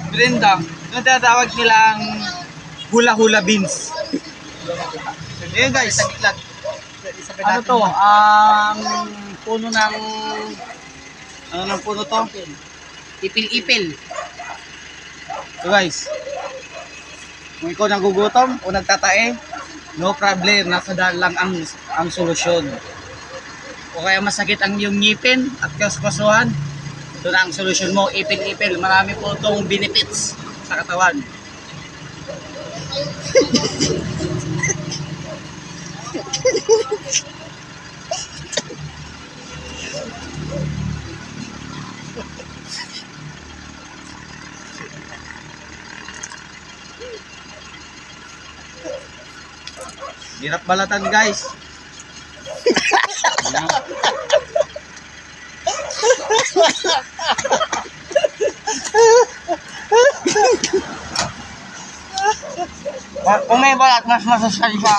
merienda. Yung tinatawag nilang hula-hula beans. Ayan guys. Ano to? Ang puno ng... Ano ng puno to? Ipil-ipil. So guys, kung ikaw nagugutom o nagtatae, no problem, nasa daan lang ang solusyon. O kaya masakit ang iyong ngipin at kaspasuhan, ito na ang solusyon mo, ipil-ipil. Marami po itong benefits sa katawan. Hirap balatan guys. Kung may balat, mas masasali siya.